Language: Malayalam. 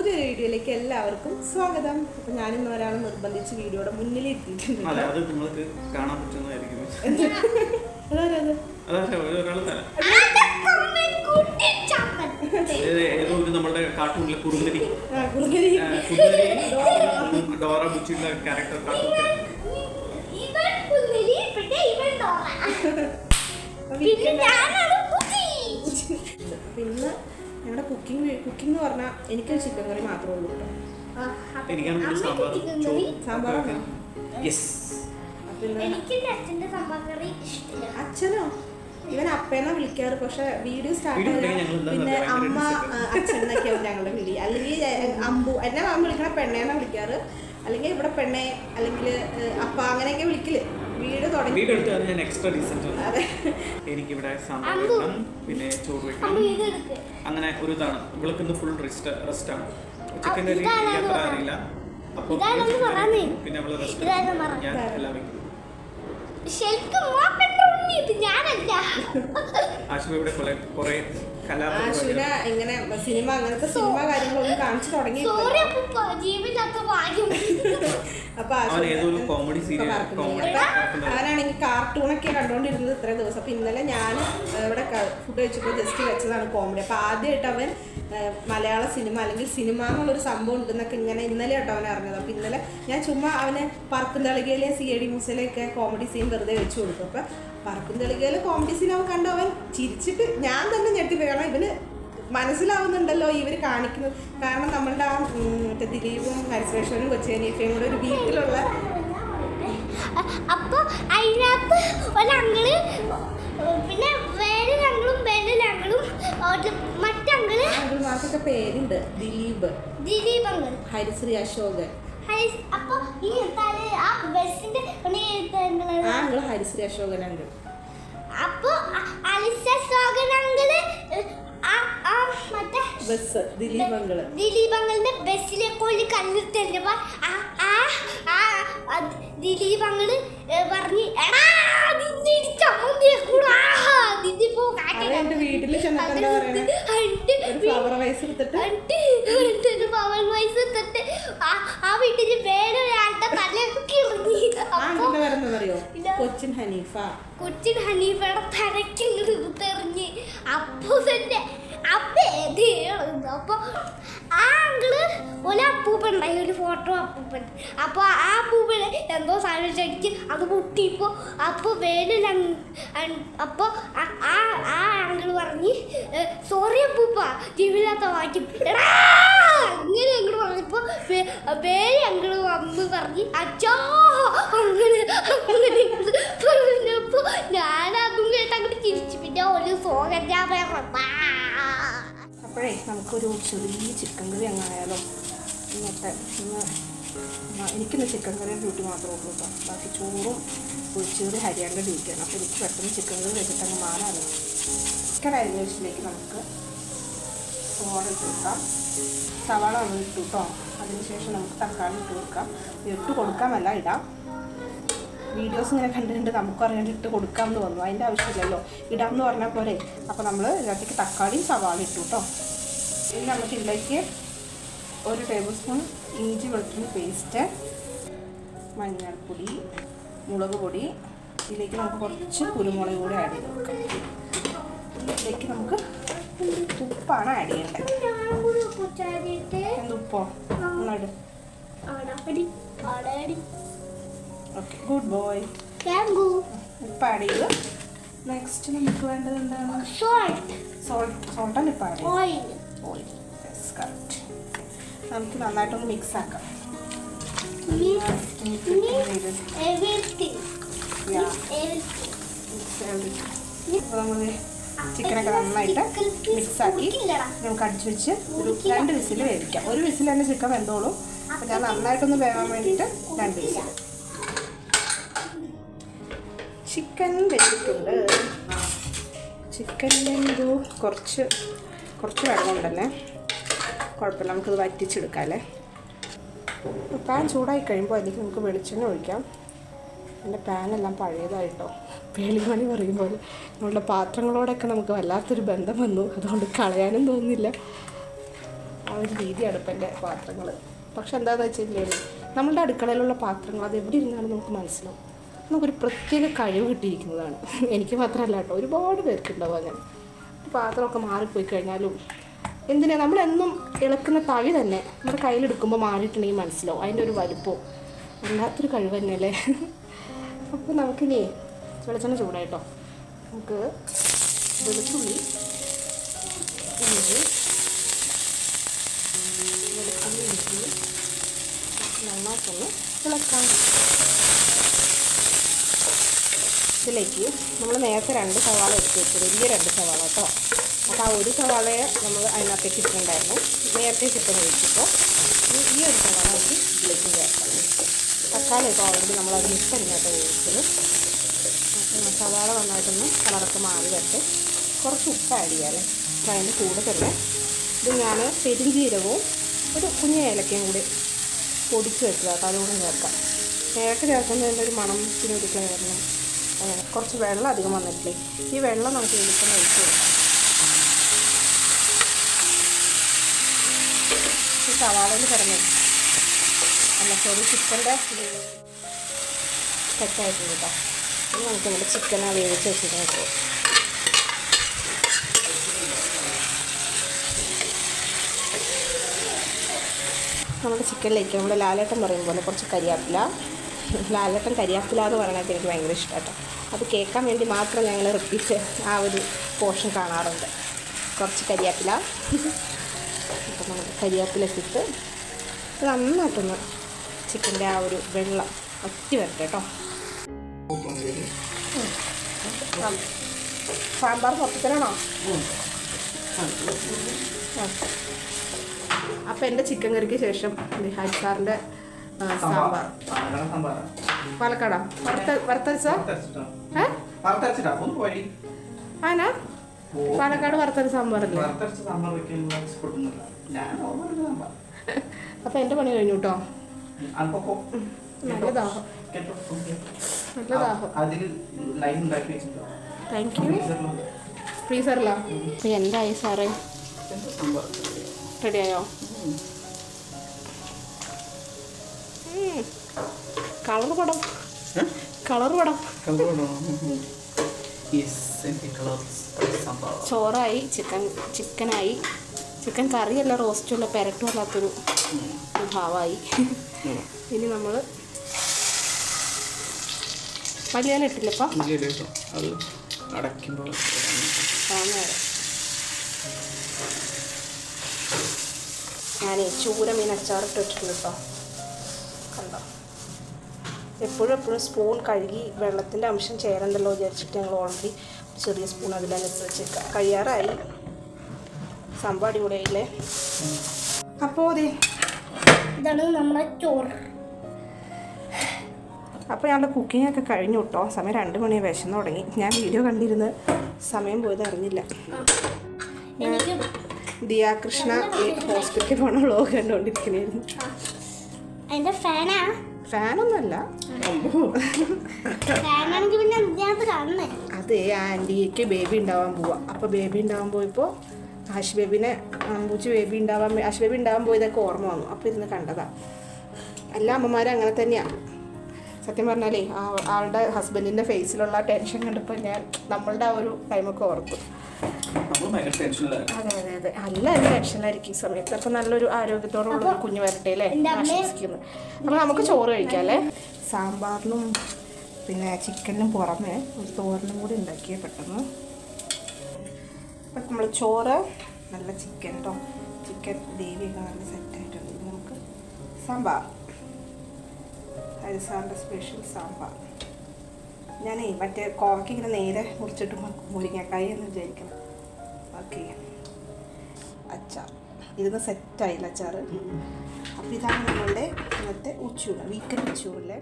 പുതിയൊരു വീഡിയോയിലേക്ക് എല്ലാവർക്കും സ്വാഗതം. അപ്പോൾ ഞാനിന്ന് ഒരാളെ നിർബന്ധിച്ച് വീഡിയോയുടെ മുന്നിലെത്തിയിട്ടുണ്ട്. അത് നിങ്ങൾക്ക് കാണാൻ പറ്റുന്നതായിരിക്കും. ഏതോ ഒരു നമ്മുടെ കാർട്ടൂണിലെ കുറുമ്പരി ഡോറ ബുച്ചിയുടെ ക്യാരക്ടർ കാർട്ടൂൺ. പിന്നെ ഞങ്ങളുടെ കുക്കിംഗ് എന്ന് പറഞ്ഞാൽ എനിക്ക് ചിക്കൻ കറി മാത്രമേ ഉള്ളൂ കേട്ടോ. അച്ഛനോ ഇവൻ അപ്പേന്നാ വിളിക്കാറ്. പക്ഷെ വീഡിയോ സ്റ്റാർട്ട് പിന്നെ അമ്മ അച്ഛനൊക്കെയാവും ഞങ്ങളുടെ വിളി. അല്ലെങ്കിൽ അമ്പു എന്നെ അമ്മ വിളിക്കണ പെണ്ണേന്നാ വിളിക്കാറ്. അല്ലെങ്കിൽ ഇവിടെ പെണ്ണെ അല്ലെങ്കിൽ അപ്പ അങ്ങനെയൊക്കെ വിളിക്കല്. വീഡിയോ തുടങ്ങി എനിക്കിവിടെ സാമ്പാർ വെക്കണം, പിന്നെ ചോറ് വെക്കണം. അങ്ങനെ ഒരു ഇതാണ്. ഇവൾക്ക് ഇന്ന് ഫുൾ റെസ്റ്റ് ആണ്. ചിക്കൻ കറി അത്ര അറിയില്ല. അപ്പോൾ പിന്നെ അവള് റെസ്റ്റ്, ഞാൻ എല്ലാം വെക്കും. ആശുവിടെ കുറെ ആശുവിനെ ഇങ്ങനെ സിനിമ അങ്ങനത്തെ സിനിമ കാര്യങ്ങളൊന്നും കാണിച്ചു തുടങ്ങി. അപ്പൊ അവനാണെങ്കിൽ കാർട്ടൂണൊക്കെ കണ്ടോണ്ടിരുന്നത് ഇത്രയും ദിവസം. അപ്പൊ ഇന്നലെ ഞാൻ ഇവിടെ ഫുഡ് കഴിച്ചപ്പോൾ ജസ്റ്റ് വെച്ചതാണ് കോമഡി. അപ്പൊ ആദ്യമായിട്ട് അവൻ മലയാള സിനിമ അല്ലെങ്കിൽ സിനിമ എന്നുള്ളൊരു സംഭവം ഉണ്ടെന്നൊക്കെ ഇങ്ങനെ ഇന്നലെ കേട്ടോ അവനെ അറിഞ്ഞത്. അപ്പൊ ഇന്നലെ ഞാൻ ചുമ്മാ അവന് പറക്കും തളികയിലെ CID മൂസയിലൊക്കെ കോമഡി സീൻ വെറുതെ വെച്ചു കൊടുക്കും. അപ്പൊ പറക്കും തളികയിലെ കോമഡി സീൻ അവൻ കണ്ടു. അവൻ ചിരിച്ചിട്ട് ഞാൻ തന്നെ ഞെട്ടിപ്പോയി. കാരണം ഇവന് മനസ്സിലാവുന്നുണ്ടല്ലോ ഇവര് കാണിക്കുന്നത്. കാരണം നമ്മളുടെ ആ മറ്റേ ദിലീപും ഹരിശ്രേഷനും കൊച്ചേനീഫയും കൂടെ ഒരു വീട്ടിലുള്ള അപ്പൊ അതിനകത്ത് ഒരങ്ങള് പിന്നെ വേറെ ഞങ്ങളും മറ്റങ്ങള് അങ്കിൾമാർക്കൊക്കെ പേരുണ്ട്. ദിലീപ് അങ്കിൾ, ഹരിശ്രീ അശോകൻ. അപ്പൊ ഈ ആ ബസിന്റെ അങ്കിൾ ഹരിശ്രീ അശോകൻ അങ്കിൾ. അപ്പൊ അശോകൻ അങ്കിള് മറ്റേ ബസ് ദിലീപ് അങ്കിളിന്റെ ബസ്സിലേക്ക് ഒരു കല്ലിട്ടപ്പോ ദിലീപ് അങ്കിള് പറഞ്ഞ് വീട്ടില് ആ വീട്ടില് വേറെ ഒരാളുടെ തലയൊക്കെ അറിയോ? കൊച്ചിൻ ഹനീഫയുടെ തലയ്ക്ക് തെറിഞ്ഞ്. അപ്പൊ തന്നെ അപ്പൊ ആ അങ്കിള് ഒരു അപ്പൂപ്പൻ ഉണ്ടായി, ഒരു ഫോട്ടോ അപ്പൂപ്പൻ. അപ്പൊ ആ അപ്പൂപ്പന് എന്തോ സാധനം ചടിച്ച് അത് പൊട്ടിപ്പോ അപ്പൊ വേനൽ അപ്പൊ ആ അങ്കിള് പറഞ്ഞ് സോറി അപ്പൂപ്പ ജീവില്ലാത്ത വായിക്കും അങ്ങനെ അങ്കിള് പറഞ്ഞപ്പോ വേറെ അങ്കിള് വന്ന് പറഞ്ഞ് അച്ഛോ അങ്ങനെ പറഞ്ഞപ്പോ ഞാനതും കേട്ട് അങ്ങോട്ട് ചിരിച്ചു. പിന്നെ ഒരു സോകറ്റാ. അപ്പോഴേ നമുക്കൊരു ചെറിയ ചിക്കൻ കറി അങ്ങായാലോ. ഇന്നത്തെ എനിക്കിന്ന് ചിക്കൻ കറിയുടെ ഡ്യൂട്ടി മാത്രമേ ഉള്ളൂ കേട്ടോ. ബാക്കി ചോറും ഒഴിച്ചേറി ഹരിയാൻ്റെ ഡ്യൂട്ടിയാണ്. അപ്പോൾ എനിക്ക് പെട്ടെന്ന് ചിക്കൻ കറി വെച്ചിട്ട് അങ്ങ് മാറാമല്ലോ. ചിക്കൻ അരിഞ്ഞ വെച്ചിലേക്ക് നമുക്ക് സോഡ ഇട്ട് കൊടുക്കാം. സവാള ഒന്ന് ഇട്ടു കേട്ടോ. അതിനുശേഷം നമുക്ക് തക്കാളി ഇട്ട് കൊടുക്കാം. ഇട്ട് കൊടുക്കാമല്ല ഇടാം. വീഡിയോസ് ഇങ്ങനെ കണ്ടിട്ട് നമുക്ക് അറിയാണ്ട് ഇട്ട് കൊടുക്കാമെന്ന് വന്നു. അതിൻ്റെ ആവശ്യമില്ലല്ലോ, ഇടാമെന്ന് പറഞ്ഞാൽ പോലെ. അപ്പോൾ നമ്മൾ ഇതിനകത്തേക്ക് തക്കാളി സവാള ഇട്ടു കേട്ടോ. ഇനി നമുക്ക് ഇതിലേക്ക് 1 ടേബിൾ സ്പൂൺ ഇഞ്ചി വെളുത്തുള്ളി പേസ്റ്റ്, മഞ്ഞൾപ്പൊടി, മുളക് പൊടി. ഇതിലേക്ക് നമുക്ക് കുറച്ച് കുരുമുളക് കൂടി ആഡ് ചെയ്ത് കൊടുക്കാം. ഇതിലേക്ക് നമുക്ക് ഉപ്പാണ് ആഡ് ചെയ്യേണ്ടത്. എന്തുപ്പോ ഒന്നിട്. Okay, good boy. ഉപ്പ് ആഡ് ചെയ്ത് നെക്സ്റ്റ് നമുക്ക് വേണ്ടത് എന്താണ്? സോൾട്ടാണ് ഇപ്പം ആഡ് ചെയ്യുന്നത്. ഓയിൽ. Yes, correct. നമുക്ക് നന്നായിട്ടൊന്ന് മിക്സ് ആക്കാം. അപ്പോൾ നമ്മൾ ചിക്കനൊക്കെ നന്നായിട്ട് മിക്സാക്കി നമുക്ക് അടിച്ചു വെച്ച് ഒരു 2 വിസിൽ വേവിക്കാം. 1 വിസിൽ തന്നെ ചിക്കൻ വെന്തോളും. അപ്പോൾ ഞാൻ നന്നായിട്ടൊന്ന് വേവാൻ വേണ്ടിയിട്ട് 2 വിസിൽ. ചിക്കൻ വെച്ചിട്ടുണ്ട്. ചിക്കനിൽ എന്തോ കുറച്ച് വെള്ളമുണ്ടല്ലേ, കുഴപ്പമില്ല, നമുക്കിത് വറ്റിച്ചെടുക്കാം അല്ലേ. പാൻ ചൂടായി കഴിയുമ്പോൾ അതിലേക്ക് നമുക്ക് വെളിച്ചെണ്ണ ഒഴിക്കാം. എൻ്റെ പാനെല്ലാം പഴയതായിട്ടോ. പേളിമണി പറയുമ്പോൾ നമ്മളുടെ പാത്രങ്ങളോടൊക്കെ നമുക്ക് വല്ലാത്തൊരു ബന്ധം വന്നു. അതുകൊണ്ട് കളയാനും തോന്നുന്നില്ല. ആ ഒരു രീതിയാണ് ഇപ്പം എൻ്റെ പാത്രങ്ങൾ. പക്ഷെ എന്താണെന്ന് വെച്ചിട്ടുണ്ടെങ്കിൽ നമ്മളുടെ അടുക്കളയിലുള്ള പാത്രങ്ങൾ അത് എവിടെ ഇരുന്നാലും നമുക്ക് മനസ്സിലാവും. നമുക്കൊരു പ്രത്യേക കഴിവ് കിട്ടിയിരിക്കുന്നതാണ്. എനിക്ക് മാത്രമല്ല കേട്ടോ, ഒരുപാട് പേർക്കുണ്ടാവും അങ്ങനെ. പാത്രമൊക്കെ മാറിപ്പോയി കഴിഞ്ഞാലും എന്തിനാ നമ്മളെന്നും ഇളക്കുന്ന തവി തന്നെ നമ്മുടെ കയ്യിലെടുക്കുമ്പോൾ മാറിയിട്ടുണ്ടെങ്കിൽ മനസ്സിലാവും അതിൻ്റെ ഒരു വലുപ്പവും. വല്ലാത്തൊരു കഴിവ് തന്നെയല്ലേ. അപ്പോൾ നമുക്കിനി വെളിച്ചെണ്ണ ചൂടായിട്ടോ, നമുക്ക് വെളുത്തുള്ളി ഇഞ്ചി നന്നായിട്ടൊന്ന് ഇളക്കാം. ഇതിലേക്ക് നമ്മൾ നേരത്തെ 2 സവാള എടുത്ത് വെച്ചത്, വലിയ 2 സവാള കേട്ടോ. അപ്പോൾ ആ 1 സവാളയെ നമ്മൾ അതിനകത്തേക്ക് ഇട്ടിട്ടുണ്ടായിരുന്നു. നേരത്തെ ചിക്കൻ വെച്ചിപ്പോൾ ഈ 1 സവാള ആക്കി ഇതിലേക്ക് ചേർക്കാം. തക്കാളി ഇപ്പോൾ ഓൾറെഡി നമ്മളത് മിക്സറിനകത്ത് വേവിച്ചത്. അപ്പോൾ സവാള നന്നായിട്ടൊന്ന് കളറൊക്കെ മാറി വരട്ടെ. കുറച്ച് ഉപ്പ് ആഡ് ചെയ്യാമല്ലേ. അപ്പോൾ അതിൻ്റെ കൂടെ തന്നെ ഇത് ഞാൻ പെരുംജീരകവും ഒരു കുഞ്ഞ ഏലക്കയും കൂടി പൊടിച്ച് വെച്ചത് കേട്ടോ, അതുകൂടെ ചേർക്കാം. ഏലക്ക ചേർക്കുന്നതിൻ്റെ ഒരു മണത്തിനൊരുക്കാൻ വരണം. അങ്ങനെ കുറച്ച് വെള്ളം അധികം വന്നിട്ടില്ലേ, ഈ വെള്ളം നമുക്ക് വെളിച്ചെണ്ണ ഒഴിച്ച് കൊടുക്കാം. ഈ സവാളയിൽ കിടന്നു അല്ല സോറി ചിക്കൻ്റെ സെറ്റായിട്ടുണ്ട് കേട്ടോ. ഇനി നമുക്ക് നമ്മുടെ ചിക്കനെ വേവിച്ച് വെച്ചിട്ട് നോക്കാം. നമ്മുടെ ചിക്കനിലേക്ക് നമ്മുടെ ലാലേട്ടൻ പറയും പോലെ കുറച്ച് കരിയാപ്പില. ലാലേട്ടൻ കരിയാപ്പില എന്ന് പറയണത് എനിക്ക് ഭയങ്കര ഇഷ്ടമാണ് കേട്ടോ. അത് കേൾക്കാൻ വേണ്ടി മാത്രം ഞങ്ങൾ റിപ്പീറ്റ് ആ ഒരു പോർഷൻ കാണാറുണ്ട്. കുറച്ച് കരിയാപ്പില. അപ്പോൾ നമുക്ക് കരിയാപ്പിലൊക്കെ ഇട്ട് നന്നായിട്ടൊന്ന് ചിക്കൻ്റെ ആ ഒരു വെള്ളം വറ്റി വരട്ടെ കേട്ടോ. സാമ്പാർ മൊത്തത്തിലാണോ? അപ്പം എൻ്റെ ചിക്കൻ കറിക്ക് ശേഷം ഹാജ് സാറിൻ്റെ സാമ്പാർ. പാലക്കാടാ വറുത്തരച്ച ആനാ പാലക്കാട് വറുത്തരച്ച സാമ്പാറല്ലേ? അപ്പം എൻ്റെ പണി കഴിഞ്ഞു കേട്ടോ. നല്ല ദാഹം, നല്ല ദാഹം. Thank you. ഫ്രീസറിലാ? അപ്പം എന്തായി സാറേ, റെഡിയായോ? കളർ പടം, കളർ പടം. ചോറായി, ചിക്കനായി. ചിക്കൻ കറിയല്ല, റോസ്റ്റും അല്ല, പെരട്ടും അല്ലാത്തൊരു ഭാവമായി. ഇനി നമ്മൾ മല്ലിയില ഇട്ടില്ല ഇപ്പം. ഞാൻ ചൂര മീൻ അച്ചാറിട്ട് വെച്ചിട്ടുണ്ട് കേട്ടോ. കണ്ടോ, എപ്പോഴും സ്പൂൺ കഴുകി വെള്ളത്തിൻ്റെ അംശം ചേരണ്ടല്ലോ വിചാരിച്ചിട്ട് ഞങ്ങൾ ഓൾറെഡി ചെറിയ സ്പൂൺ അതിലനുസരിച്ച് വെച്ചേക്കാം. കഴിയാറായി. സംഭവം അടിപൊളിയായില്ലേ? അപ്പോൾ അതെ ഇതാണ് നമ്മുടെ ചോറ്. അപ്പോൾ ഞങ്ങളുടെ കുക്കിങ്ങൊക്കെ കഴിഞ്ഞു കേട്ടോ. സമയം 2 മണി വിശന്ന് തുടങ്ങി. ഞാൻ വീഡിയോ കണ്ടിരുന്ന് സമയം പോയത് അറിഞ്ഞില്ല. ദിയാകൃഷ്ണ ഹോസ്പിറ്റലിൽ പോണ വ്ളോഗ് കണ്ടുകൊണ്ടിരിക്കണായിരുന്നു. അതിൻ്റെ ഫാനൊന്നുമല്ല, അതെ ആൻറ്റിക്ക് ബേബി ഉണ്ടാവാൻ പോവാം. അപ്പോൾ ബേബി ഉണ്ടാവാൻ പോയപ്പോൾ ആശ് ബേബിനെ അമ്പൂച്ച് ബേബി ഉണ്ടാവാൻ പോയതൊക്കെ ഓർമ്മ വന്നു. അപ്പോൾ ഇരുന്ന് കണ്ടതാണ്. എല്ലാ അമ്മമാരും അങ്ങനെ തന്നെയാണ്. സത്യം പറഞ്ഞാലേ ആളുടെ ഹസ്ബൻഡിൻ്റെ ഫേസിലുള്ള ടെൻഷൻ കണ്ടപ്പോൾ ഞാൻ നമ്മളുടെ ആ ഒരു ടൈമൊക്കെ ഓർത്തു. അതെ അതെ അതെ, നല്ല ടെൻഷനിലായിരിക്കും ഈ സമയത്ത്. അപ്പോൾ നല്ലൊരു ആരോഗ്യത്തോടുള്ള ഒരു കുഞ്ഞ് വരട്ടെ അല്ലേ ആശംസിക്കുന്നു. അപ്പോൾ നമുക്ക് ചോറ് കഴിക്കാം അല്ലേ. സാമ്പാറിനും പിന്നെ ചിക്കനും പുറമെ ഒരു തോരനും കൂടി ഉണ്ടാക്കിയേ പെട്ടെന്ന്. അപ്പം നമ്മൾ ചോറ്, നല്ല ചിക്കൻ കേട്ടോ, ചിക്കൻ ഗ്രേവിയൊക്കെ നല്ല സെറ്റായിട്ടുണ്ട്. നമുക്ക് സാമ്പാർ, ഹരിസാറിൻ്റെ സ്പെഷ്യൽ സാമ്പാർ. ഞാനേ മറ്റേ കോവയ്ക്ക് ഇങ്ങനെ നേരെ മുറിച്ചിട്ട് മുരിങ്ങക്കായി എന്ന് വിചാരിക്കണം. ഓക്കെ, അച്ചാർ ഇരുന്ന് സെറ്റായില്ല അച്ചാർ. അപ്പോൾ ഇതാണ് നമ്മളുടെ ഇന്നത്തെ ഉച്ചയൂണ്, വീക്കെൻഡ് ഉച്ചയൂണല്ലേ.